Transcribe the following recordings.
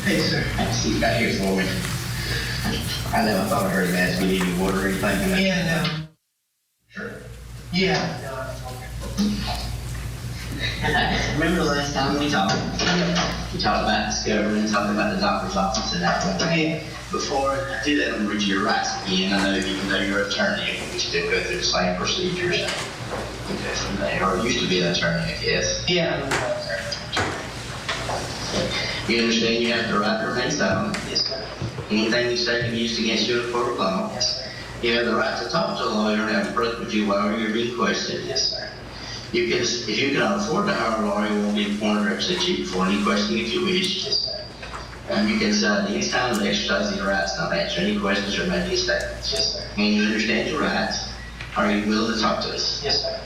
Hey, sir. See you got here for me. I never thought I heard him ask me any water or anything. Yeah, no. Sure. Yeah. Remember the last time we talked? We talked about discovery and talking about the doctor's office and that one. Yeah. Before I do that, I'm going to read you your rights again. I know even though you're an attorney, we still go through the same procedures. Okay, from there. Or used to be an attorney, I guess. Yeah. You understand you have the right to remain silent. Yes, sir. Anything you say can be used against you in a court of law. Yes, sir. You have the right to talk to a lawyer and have a break with you while you're being questioned. Yes, sir. If you cannot afford to hire a lawyer, you will be appointed to represent you for any questioning if you wish. Yes, sir. You can decide any time to exercise these rights, not answer any questions or make any statements. Yes, sir. And you understand your rights. Are you willing to talk to us? Yes, sir.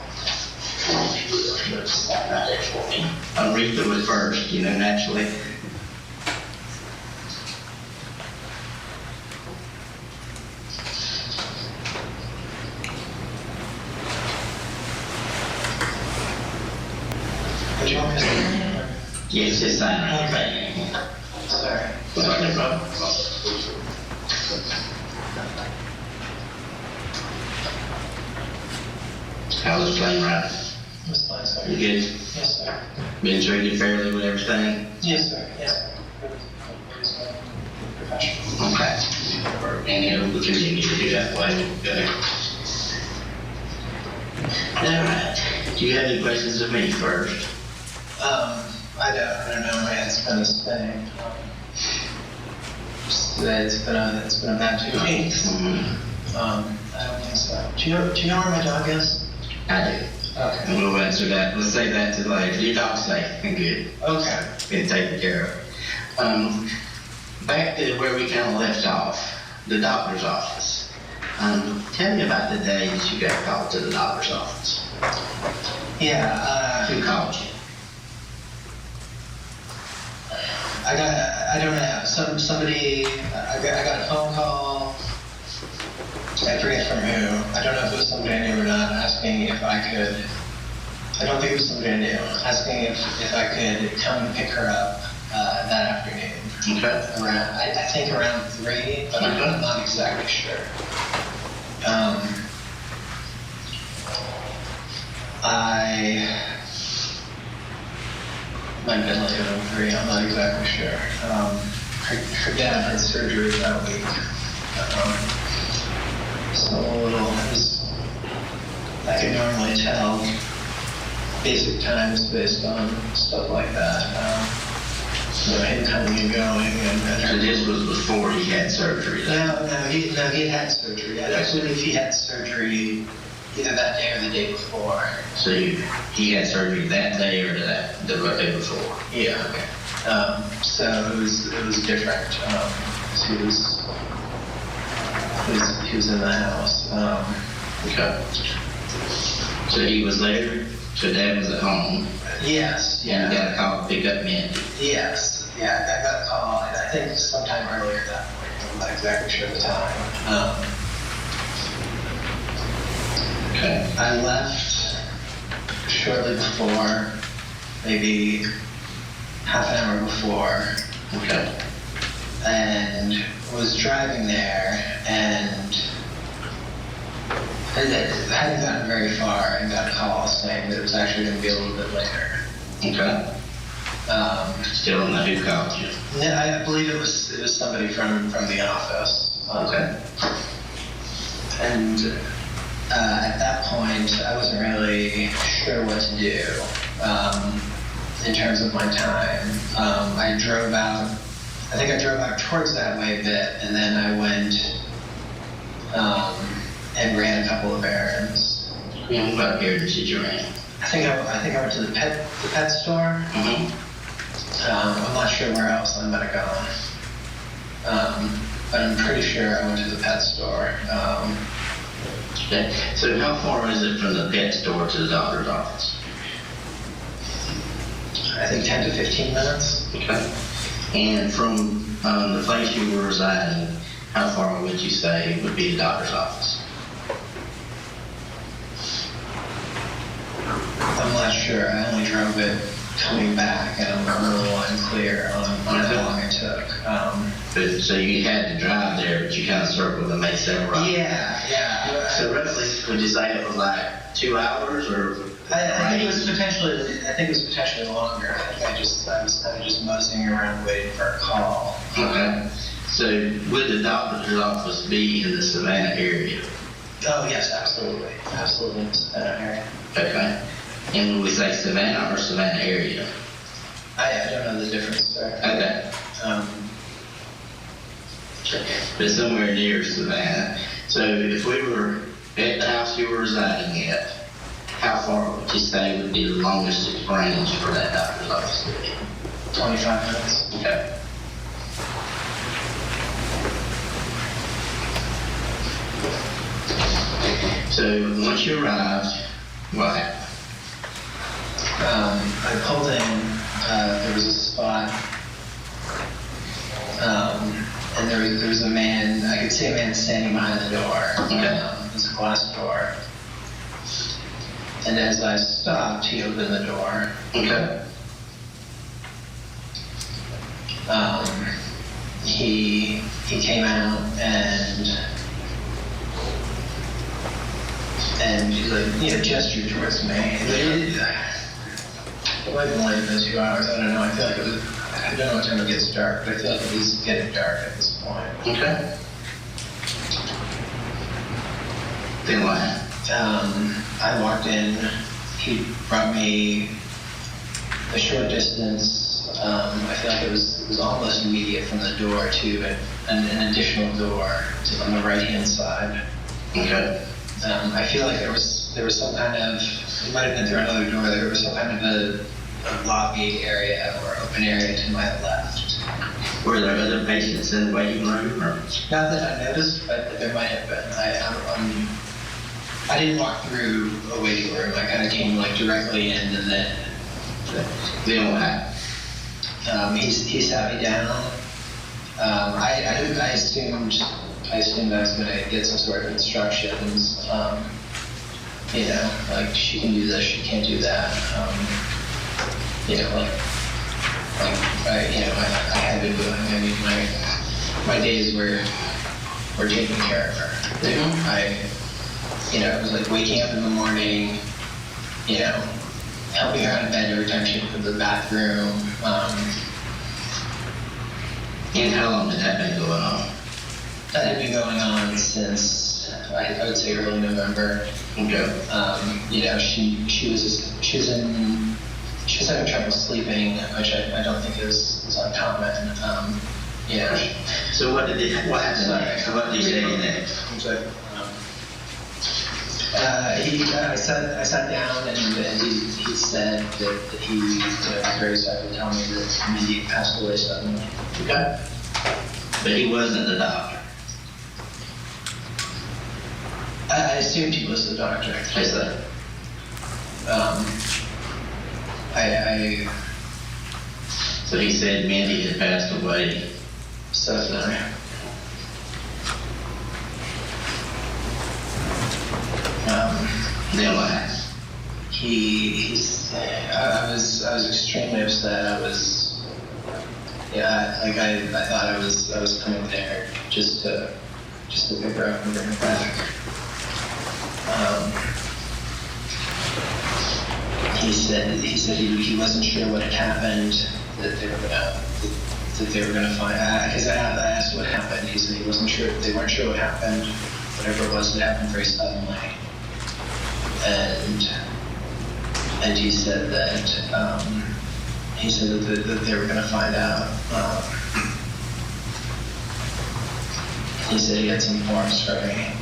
Stop right there for me. I'll read through it first, naturally. Would you want me to say? Yes, just sign right Okay. Sorry. Sorry, no problem. How's the plane ride? That's fine, sir. You good? Yes, sir. Been treated fairly with everything? Yes, sir. Yes, sir. Professional. Okay. And we'll continue to do that way. Good. All right. Do you have any questions of me first? I don't know. My head's kind of spinning. It's been about 2 weeks. Mm-hmm. I don't think so. Do you know where my dog is? I do. Okay. And we'll answer that. Let's say that to later. Your dog's safe and good. Okay. Been taken care of. Back to where we kind of left off, the doctor's office. Tell me about the day that you got called to the doctor's office. Yeah. Who called you? I don't know. Somebody. I got a phone call. I forget from who. I don't know if it was somebody I knew or not, asking if I could. I don't think it was somebody I knew. Asking if I could come and pick her up that afternoon. Okay. I think around 3, but I'm not exactly sure. Might have been like around 3. I'm not exactly sure. Her dad had surgery that week. So I could normally tell basic times based on stuff like that. Him coming and going. So this was before he had surgery? No, he had surgery. I believe he had surgery either that day or the day before. So he had surgery that day or the day before? Yeah. Okay. So it was different. He was in the house. Okay. So he was there. So Dad was at home. Yes. Yeah. And you got a call to pick up Mindi. Yes. Yeah. I got a call. I think sometime earlier that morning. I'm not exactly sure the time. Okay. I left shortly before, maybe half an hour before. Okay. And was driving there, and I hadn't gotten very far and got a call saying that it was actually going to be a little bit later. Okay. Still don't know who called you. Yeah, I believe it was somebody from the office. Okay. And at that point, I wasn't really sure what to do in terms of my time. I think I drove out towards that way a bit, and then I went and ran a couple of errands. Yeah, what errands did you run? I think I went to the pet store. Mm-hmm. I'm not sure where else I might have gone, but I'm pretty sure I went to the pet store. Okay. So how far is it from the pet store to the doctor's office? I think 10 to 15 minutes. Okay. And from the place you were residing, how far would you say would be the doctor's office? I'm not sure. I only drove it coming back, and I'm a little unclear on how long it took. But, so you had to drive there, but you kind of circled and made several routes. Yeah. So roughly, would you say it was like 2 hours, or? I think it was potentially longer. I think I was kind of just moseying around waiting for a call. Okay. So would the doctor's office be in the Savannah area? Oh yes, absolutely in the Savannah area. Okay. And when we say Savannah or Savannah area? I don't know the difference there. Okay. But somewhere near Savannah. So if we were at the house you were residing at, how far would you say would be the longest range for that doctor's office to be? 25 minutes. Okay. So once you arrived, what happened? I pulled in, there was a spot, and there was a man, I could see a man standing behind the door. Okay. It was a glass door. And as I stopped, he opened the door. Okay. He came out and he gestured towards me. It wasn't later than 2 hours. I don't know. I feel like I don't know what time it gets dark, but I feel like it was getting dark at this point. Okay. Then what happened? I walked in. He brought me a short distance. I feel like it was almost immediate from the door to an additional door on the right-hand side. Okay. I feel like there was some kind of, it might have been through another door, there was some kind of a lobby area or open area to my left. Were there other patients in the waiting room? Or? Not that I noticed, but there might have been. I didn't walk through a waiting room. I kind of came directly in, and then What happened? he sat me down. I assumed I was going to get some sort of instructions. Like she can do this, she can't do that. I had been doing. I mean, my days were taking care of her. It was like waking up in the morning, helping her out of bed every time she went to the bathroom. And how long had that been going on? That had been going on since I would say early November. Okay. She was having trouble sleeping, which I don't think is uncommon. So what happened next? What did he say next? I sat down and he said that he was very sorry to tell me that Mindi passed away suddenly. Okay. But he wasn't the doctor. I assumed he was the doctor. Is that? So he said Mindi had passed away. Suddenly. Then what happened? I was extremely upset. I thought I was coming there just to pick her up and bring her back. He said he wasn't sure what had happened, that they were gonna find. Because I asked what happened. He said he wasn't sure. They weren't sure what happened. Whatever it was, it happened very suddenly. And he said that they were going to find out. He said he had some forms for me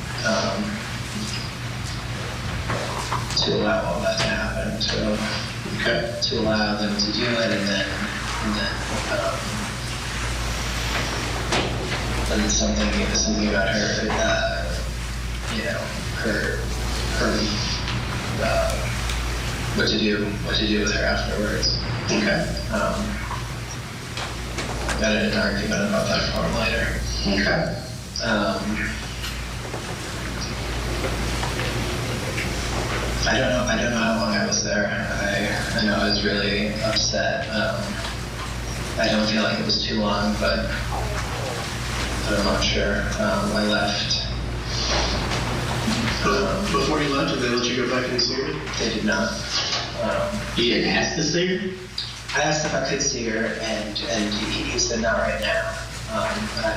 to allow all that to happen. To allow them to do it, and then something about her, what to do with her afterwards. Okay. Got in an argument about that form later. Okay. I don't know how long I was there. I know I was really upset. I don't feel like it was too long, but I'm not sure. I left. Before you left, did they let you go back and see her? They did not. You didn't ask to see her? I asked if I could see her, and he said not right now. And I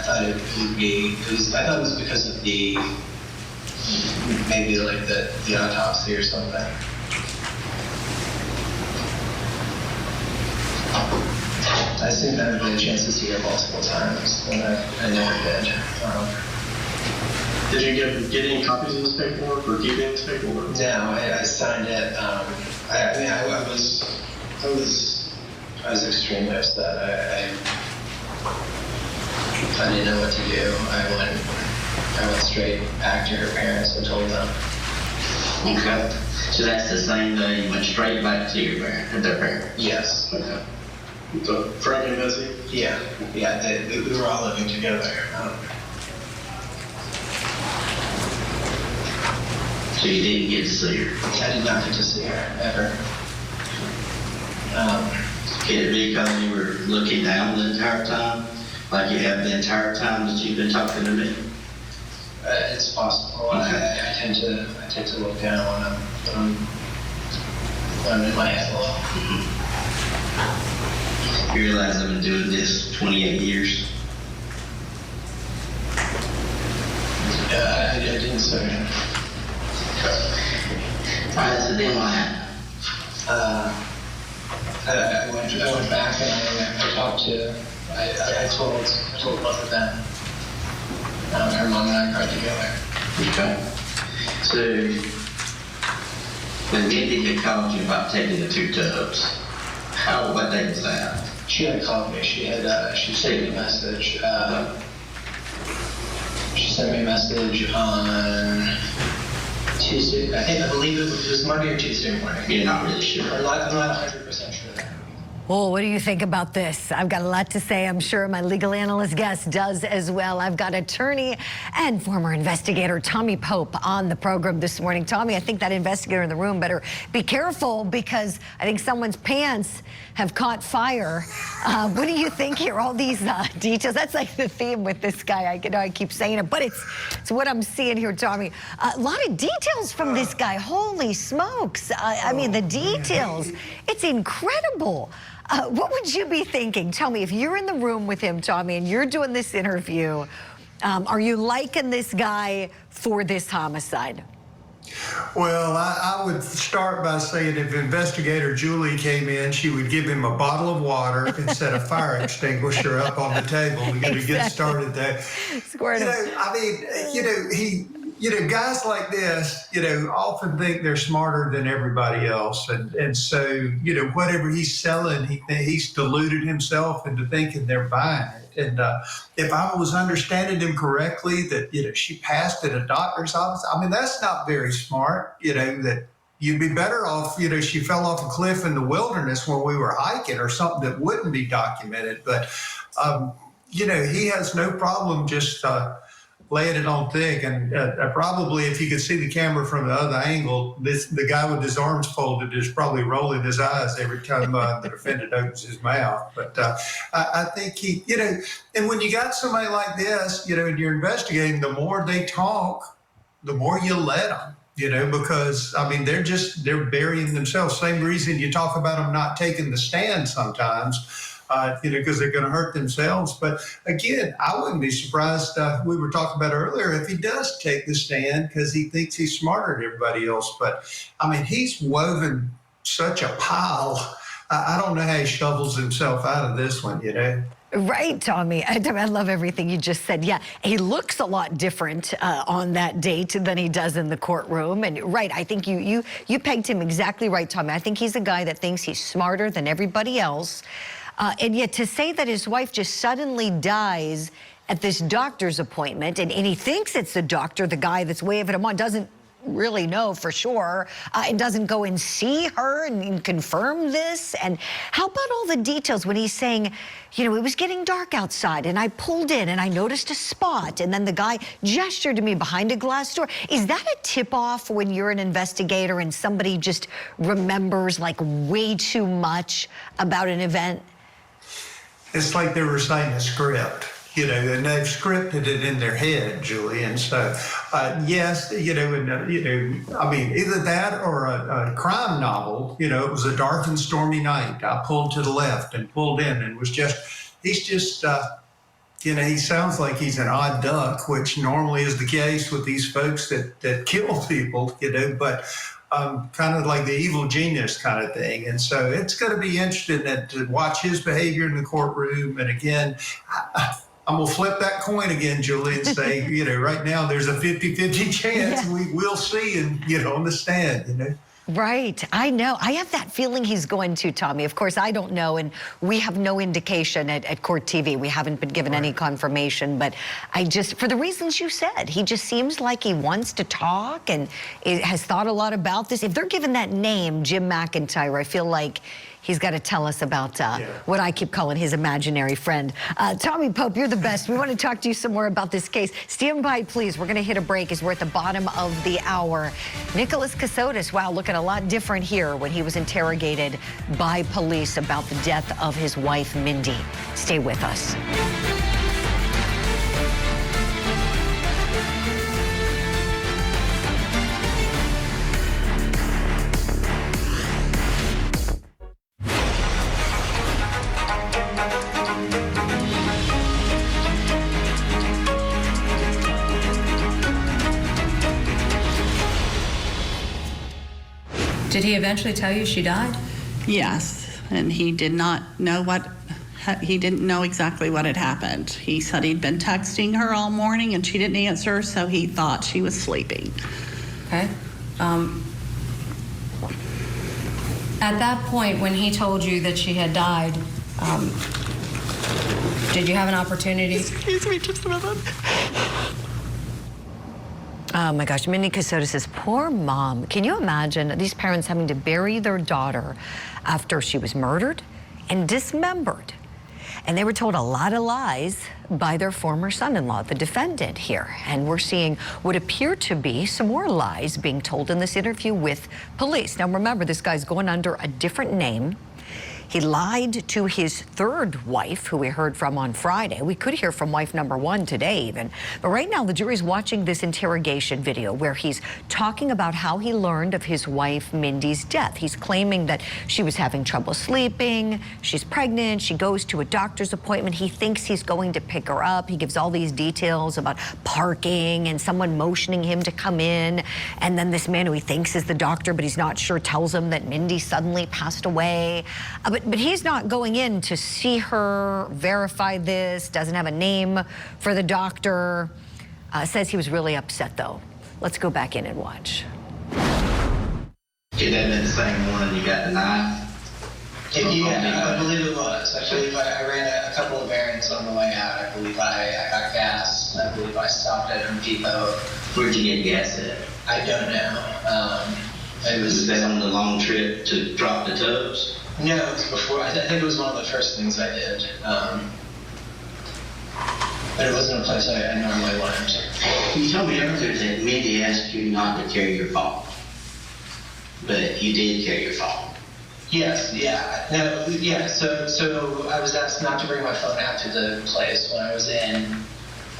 thought it would be. I thought it was because of maybe like the autopsy or something. I assumed I would get a chance to see her multiple times, and I never did. Did you get any copies of this paperwork or keep this paperwork? No, I signed it. I was extremely upset. I didn't know what to do. I went straight back to her parents and told them. Okay. So that's the same day you went straight back to their parents? Yes. Okay. So Frank and Bessie? Yeah. We were all living together. So you didn't get to see her? I did not get to see her, ever. Could it be because you were looking down the entire time? Like you have the entire time that you've been talking to me? It's possible. Okay. I tend to look down when I'm in my head a lot. You realize I've been doing this 28 years? I didn't say. Alright, so then what happened? I went back and I talked to. I told both of them. Her mom and I cried together. Okay. So, when Mindi had called you about taking the 2 tubs, what day was that? She had called me. She sent me a message. She sent me a message on Tuesday. I believe it was Monday or Tuesday morning. You're not really sure. I'm not 100% sure. Well, what do you think about this? I've got a lot to say. I'm sure my legal analyst guest does as well. I've got attorney and former investigator Tommy Pope on the program this morning. Tommy, I think that investigator in the room better be careful because I think someone's pants have caught fire. What do you think here? All these details. That's like the theme with this guy. I keep saying it, but it's what I'm seeing here, Tommy. A lot of details from this guy. Holy smokes. I mean, the details. It's incredible. What would you be thinking? Tell me, if you're in the room with him, Tommy, and you're doing this interview, are you liking this guy for this homicide? Well, I would start by saying if investigator Julie came in, she would give him a bottle of water and set a fire extinguisher up on the table to get started there. Squirt him. Guys like this, often think they're smarter than everybody else. And so, whatever he's selling, he's deluded himself into thinking they're buying it. And if I was understanding him correctly, that, she passed at a doctor's office, I mean, that's not very smart, that you'd be better off, she fell off a cliff in the wilderness when we were hiking or something that wouldn't be documented. But, he has no problem just laying it on thick, and probably if you could see the camera from the other angle, the guy with his arms folded is probably rolling his eyes every time the defendant opens his mouth. But I think he, and when you got somebody like this, and you're investigating, the more they talk, the more you let them. Because, I mean, they're burying themselves. Same reason you talk about them not taking the stand sometimes. Because they're going to hurt themselves. But again, I wouldn't be surprised, we were talking about earlier, if he does take the stand because he thinks he's smarter than everybody else. But, I mean, he's woven such a pile. I don't know how he shovels himself out of this one, Right, Tommy. I love everything you just said. Yeah, he looks a lot different on that date than he does in the courtroom. And right, I think you pegged him exactly right, Tommy. I think he's a guy that thinks he's smarter than everybody else. And yet to say that his wife just suddenly dies at this doctor's appointment, and he thinks it's the doctor, the guy that's waving him on, doesn't really know for sure and doesn't go and see her and confirm this? And how about all the details when he's saying, you know, it was getting dark outside and I pulled in and I noticed a spot and then the guy gestured to me behind a glass door. Is that a tip-off when you're an investigator and somebody just remembers like way too much about an event? It's like they were saying a script, you know, and they've scripted it in their head, Julie. And so, yes, you know, I mean, either that or a crime novel. You know, it was a dark and stormy night. I pulled to the left and pulled in and was he's just, you know, he sounds like he's an odd duck, which normally is the case with these folks that kill people, you know, but kind of like the evil genius kind of thing. And so it's going to be interesting to watch his behavior in the courtroom. And again, I'm going to flip that coin again, Julie, and say, you know, right now there's a 50-50 chance we will see him, you know, on the stand, you know. Right. I know. I have that feeling he's going to, Tommy. Of course, I don't know, and we have no indication at Court TV. We haven't been given any confirmation, but I just, for the reasons you said, he just seems like he wants to talk and has thought a lot about this. If they're given that name, Jim McIntyre, I feel like he's got to tell us about what I keep calling his imaginary friend. Tommy Pope, you're the best. We want to talk to you some more about this case. Stand by, please. We're going to hit a break as we're at the bottom of the hour. Nicholas Kassotis, wow, looking a lot different here when he was interrogated by police about the death of his wife, Mindi. Stay with us. Did he eventually tell you she died? Yes, and he did not know he didn't know exactly what had happened. He said he'd been texting her all morning and she didn't answer, so he thought she was sleeping. Okay. At that point, when he told you that she had died, did you have an opportunity? Excuse me just a minute. Oh my gosh, Mindi Kassotis' poor mom. Can you imagine these parents having to bury their daughter after she was murdered and dismembered? And they were told a lot of lies by their former son-in-law, the defendant here. And we're seeing what appear to be some more lies being told in this interview with police. Now remember, this guy's going under a different name. He lied to his third wife, who we heard from on Friday. We could hear from wife number one today even. But right now, the jury's watching this interrogation video where he's talking about how he learned of his wife Mindi's death. He's claiming that she was having trouble sleeping, she's pregnant, she goes to a doctor's appointment. He thinks he's going to pick her up. He gives all these details about parking and someone motioning him to come in. And then this man who he thinks is the doctor, but he's not sure, tells him that Mindi suddenly passed away. But he's not going in to see her, verify this, doesn't have a name for the doctor. Says he was really upset, though. Let's go back in and watch. Could that have been the same morning you got the knife? Yeah, I believe it was. I believe I ran a couple of errands on the way out. I believe I got gas. I believe I stopped at Home Depot. Where'd you get gas at? I don't know. Was that on the long trip to drop the tubs? No, it was before. I think it was one of the first things I did. But it wasn't a place I normally went. You told me earlier that Mindi asked you not to carry your phone, but you did carry your phone. Yes, yeah. No, yeah. So I was asked not to bring my phone out to the place when I was in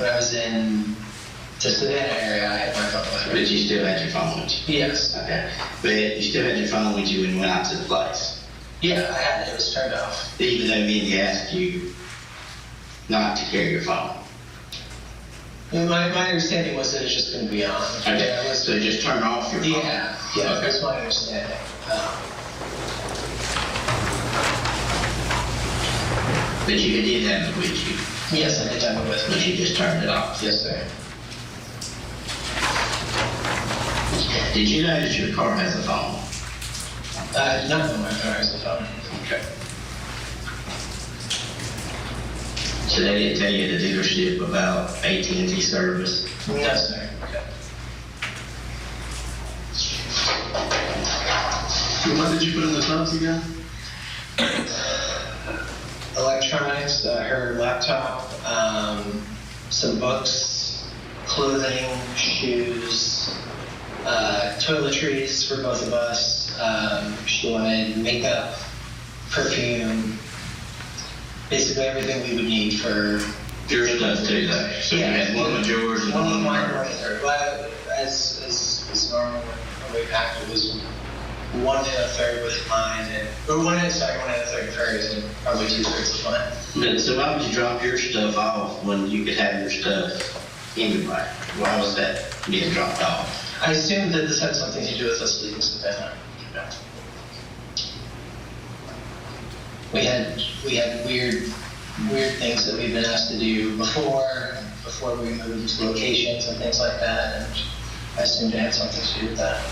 the Savannah area. I had my phone with me. But you still had your phone with you? Yes. Okay. But you still had your phone with you when you went out to the place? Yeah, I had it. It was turned off. Even though Mindi asked you not to carry your phone? My understanding was that it's just going to be on. Okay. Yeah, So just turn off your phone? Yeah, Okay. That's my understanding. But you did have it with you? Yes, I did have it with But me. you just turned it off? Yes, sir. Did you notice your car has a phone? I did not know my car has a phone. Okay. So they didn't tell you at the dealership about AT&T service? No, sir. Okay. What did you put in the tubs again? Electronics, her laptop, some books, clothing, shoes, toiletries for both of us. She wanted makeup, perfume, basically everything we would need for Your stuff too, though. So you had one with yours and one with mine, hers. one with her. Well, as normal when we packed, it was 1 and a third with mine, or 1 and a third hers, and probably 2/3 of mine. But so why would you drop your stuff off when you could have your stuff anyway? Why was that being dropped off? I assumed that this had something to do with us leaving Savannah. We had weird things that we've been asked to do before we moved to locations and things like that, and I assumed it had something to do with that.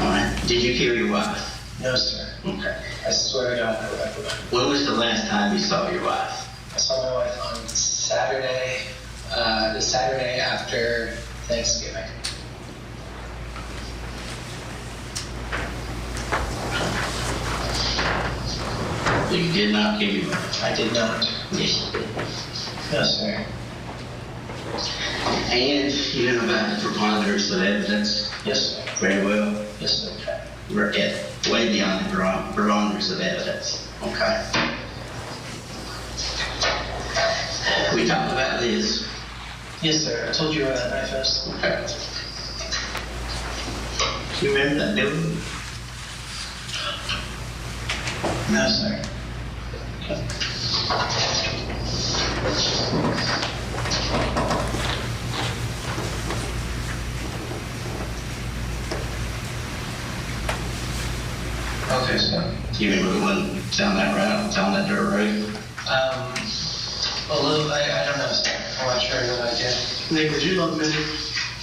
All right. Did you kill your wife? No, sir. Okay. I swear to God, I would. When was the last time you saw your wife? I saw my wife on Saturday, the Saturday after Thanksgiving. You did not kill your wife. I did not. Yes, you did. No, sir. And you know about the preponderance of evidence Yes, sir. very well. Yes, sir. We're at way beyond the preponderance of evidence. Okay. We talked about this. Yes, sir. I told you where that knife is. Okay. Do you remember that building? No, sir. Okay, so Do you remember the one down that road, down that dirt road? a little. I don't know, sir. I'm not sure what I did. Nick, did you love Mindi?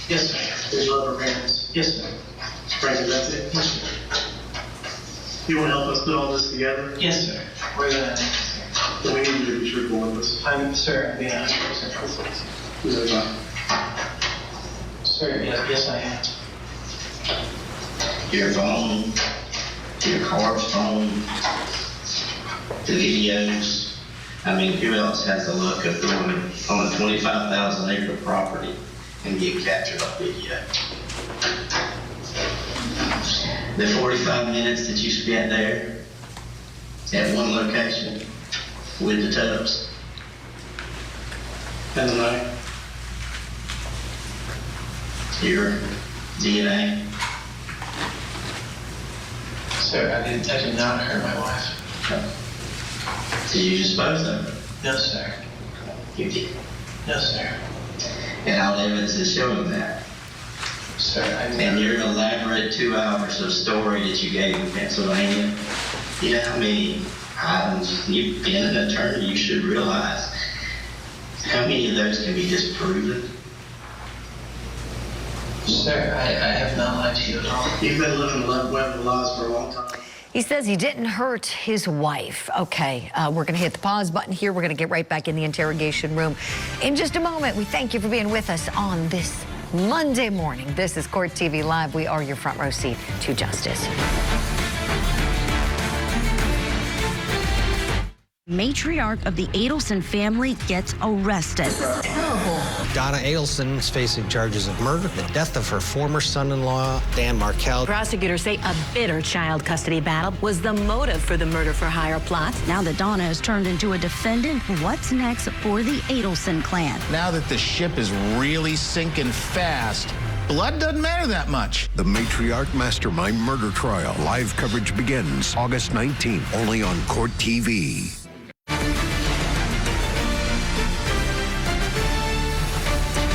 Yes, sir. Did you love her parents? Yes, sir. Frankie, that's it? Yes, sir. You want to help us put all this together? Yes, sir. We're gonna. Then we need you to be truthful with us. Sir, I'm being 100% truthful. Who's that about? Sir, yes, I am. Your phone, your car's phone, the videos. I mean, who else has the luck of going on a 25,000 acre property and get captured on video? The 45 minutes that you spent there at one location with the tubs and the knife, your DNA. Sir, I did not hurt my wife. Did you dispose of it? No, sir. You did. No, sir. And all the evidence is showing that. Sir, I And never. your elaborate 2 hours of story that you gave in Pennsylvania, you know how many items, you've been an attorney, you should realize how many of those can be disproven. Sir, I have not lied to you at all. You've been living the web of lies for a long time. He says he didn't hurt his wife. Okay, we're going to hit the pause button here. We're going to get right back in the interrogation room in just a moment. We thank you for being with us on this Monday morning. This is Court TV Live. We are your front row seat to justice. Matriarch of the Adelson family gets arrested. Donna Adelson is facing charges of murder, the death of her former son-in-law, Dan Markell. Prosecutors say a bitter child custody battle was the motive for the murder-for-hire plot. Now that Donna has turned into a defendant, what's next for the Adelson clan? Now that the ship is really sinking fast, blood doesn't matter that much. The Matriarch Mastermind Murder Trial. Live coverage begins August 19th, only on Court TV.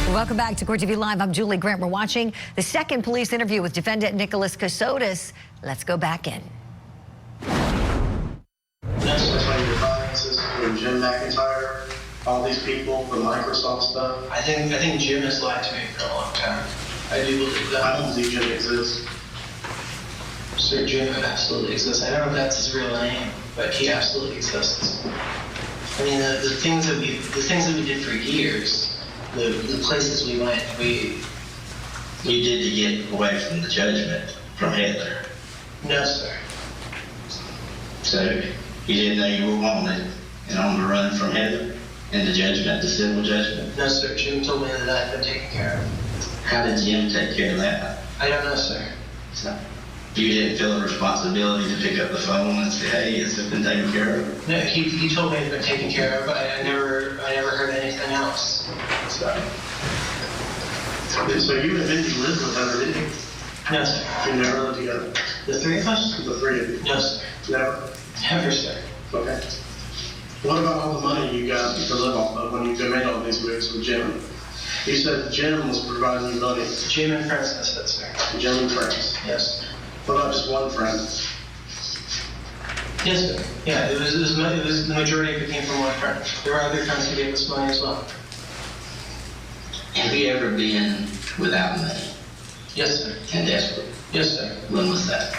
Welcome back to Court TV Live. I'm Julie Grant. We're watching the second police interview with defendant Nicholas Kassotis. Let's go back in. Next, that's one of your finances from Jim McIntyre, all these people, the Microsoft stuff. I think Jim has lied to me for a long time. I do believe that. I don't believe Jim exists. Sir, Jim absolutely exists. I don't know if that's his real name, but he absolutely exists. I mean, the things that we did for years, the places we went, You did to get away from the judgment from Heather. No, sir. So you didn't know you were wanted and on the run from heaven and the judgment, the civil judgment? No, sir. Jim told me that I'd been taken care of. How did Jim take care of that? I don't know, sir. So you didn't feel a responsibility to pick up the phone and say, hey, has it been taken care of? No, he told me it had been taken care of, but I never heard anything else. So you and Mindi lived with her, didn't you? No, sir. You never lived together? The three of us? The three of you? No, sir. Never? Never, sir. Okay. What about all the money you got to live off of when you made all these moves with Jim? You said Jim was providing you money. Jim and friends, I said, sir. Jim and friends. Yes. What about just one friend? Yes, sir. Yeah, it was the majority of it came from one friend. There were other friends who gave us money as well. Have you ever been without money Yes, sir. and desperate? Yes, sir. When was that?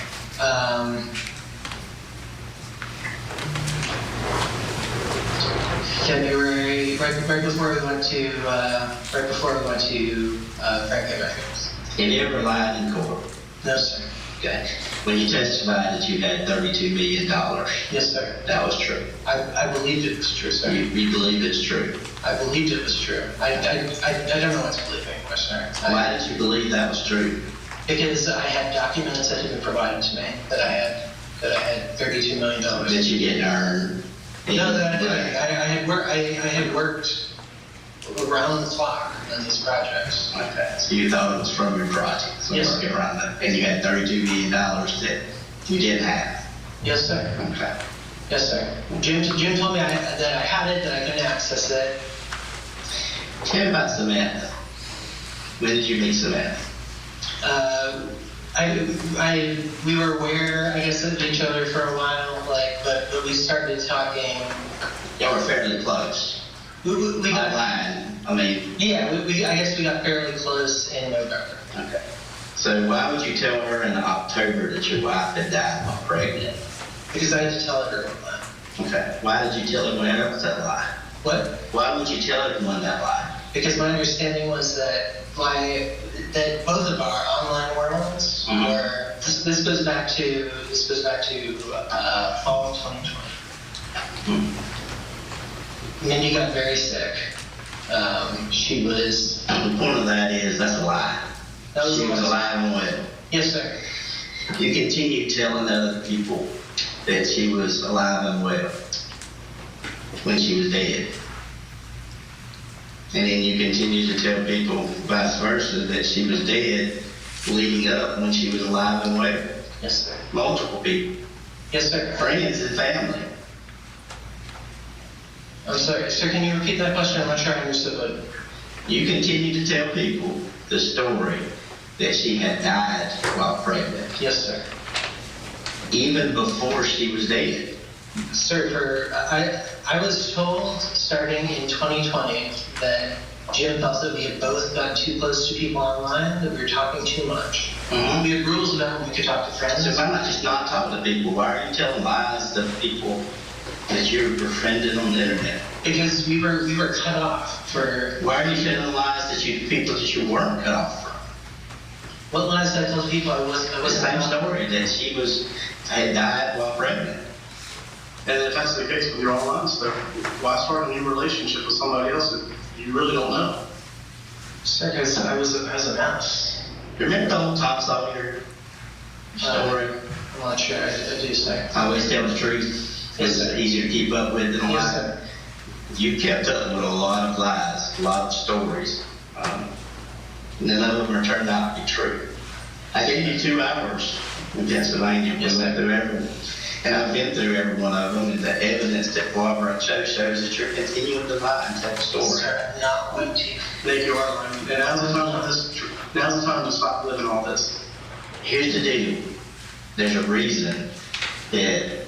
February, right before we went to Franklin Records. Have you ever lied in court? No, sir. Okay. When you testified that you had $32 million, Yes, sir. that was true. I believed it was true, sir. You believe it's true. I believed it was true. I don't know what to believe anymore, sir. Why did you believe that was true? Because I had documents that had been provided to me that I had $32 million. That you didn't earn? No, that I didn't. I had worked around the clock on these projects. Okay, so you thought it was from your projects? Yes, working around that, and you had $32 million that you didn't have? Yes, sir. Okay. Yes, sir. Jim told me that I had it, that I couldn't access it. Tell me about Samantha. When did you meet Samantha? We were aware, I guess, of each other for a while, but we started talking. Y'all were fairly close. We got online. I mean. Yeah, I guess we got fairly close in November. Okay. So why would you tell her in October that your wife had died while pregnant? Because I had to tell her one. Okay. Why did you tell her when that was that lie? What? Why would you tell her when that lie? Because my understanding was that both of our online worlds were. This goes back to fall of 2020. Mindi got very sick. She was. The point of that is that's a lie. She was alive and well. Yes, sir. You continue telling other people that she was alive and well when she was dead. And then you continue to tell people vice versa that she was dead leading up when she was alive and well. Yes, sir. Multiple people. Yes, sir. Friends and family. I'm sorry, sir, can you repeat that question? I'm not sure I understood what. You continue to tell people the story that she had died while pregnant. Yes, sir. Even before she was dead. Sir, I was told starting in 2020 that Jim felt that we had both gotten too close to people online, that we were talking too much. Mm-hmm. We had rules about when we could talk to friends. So why not just not talk to people? Why are you telling lies to people that you're befriended on the internet? Because we were cut off for. Why are you telling lies that people that you weren't cut off from? What lies did I tell people I was The same story that she had died while pregnant. And if that's the case with your online stuff, why start a new relationship with somebody else that you really don't know? Sir, because I was a mouse. Remember the old Tom Sawyer story? I'm not sure. I do, sir. I always tell the truth. Yes, It's sir. easier to keep up with than a lie. Yes, sir. You kept up with a lot of lies, a lot of stories. None of them are turned out to be true. I gave you 2 hours in Pennsylvania. Yes, We went sir. through every one. And I've been through every one of them, and the evidence that Barbara shows that you're continuing to lie and tell the story. Sir, I'm not going to. Thank you are lying. And now's the time to stop living all this. Here's the deal. There's a reason that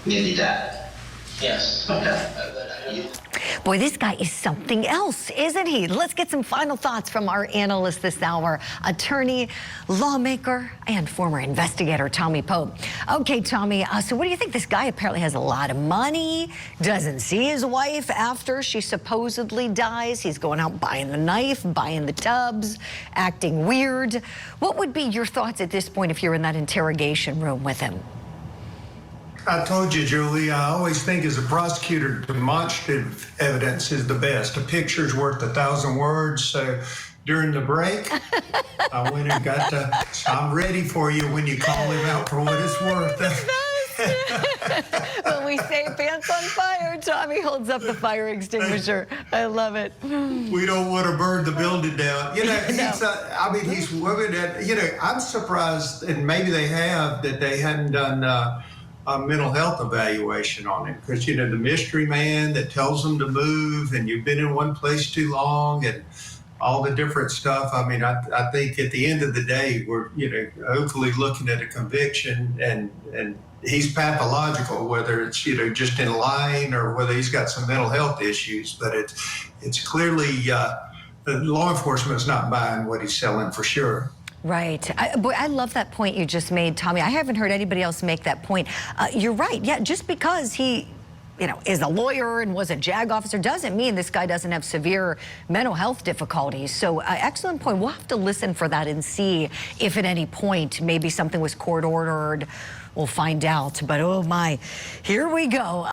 Mindi died. Yes. Okay. Boy, this guy is something else, isn't he? Let's get some final thoughts from our analyst this hour, attorney, lawmaker, and former investigator, Tommy Pope. Okay, Tommy, so what do you think? This guy apparently has a lot of money, doesn't see his wife after she supposedly dies. He's going out buying the knife, buying the tubs, acting weird. What would be your thoughts at this point if you're in that interrogation room with him? I told you, Julie, I always think as a prosecutor, demonstrative evidence is the best. A picture's worth 1,000 words. So during the break, I went and got I'm ready for you when you call him out for what it's worth. When we say pants on fire, Tommy holds up the fire extinguisher. I love it. We don't want to burn the building down. You know, he's women that, you know, I'm surprised, and maybe they have, that they hadn't done a mental health evaluation on him, because, you know, the mystery man that tells them to move, and you've been in one place too long, and all the different stuff. I mean, I think at the end of the day, we're, you know, hopefully looking at a conviction, and he's pathological, whether it's, you know, just in lying or whether he's got some mental health issues. But it's clearly law enforcement is not buying what he's selling for sure. Right. Boy, I love that point you just made, Tommy. I haven't heard anybody else make that point. You're right. Yeah, just because he, you know, is a lawyer and was a JAG officer doesn't mean this guy doesn't have severe mental health difficulties. So excellent point. We'll have to listen for that and see if at any point maybe something was court ordered. We'll find out. But oh my, here we go.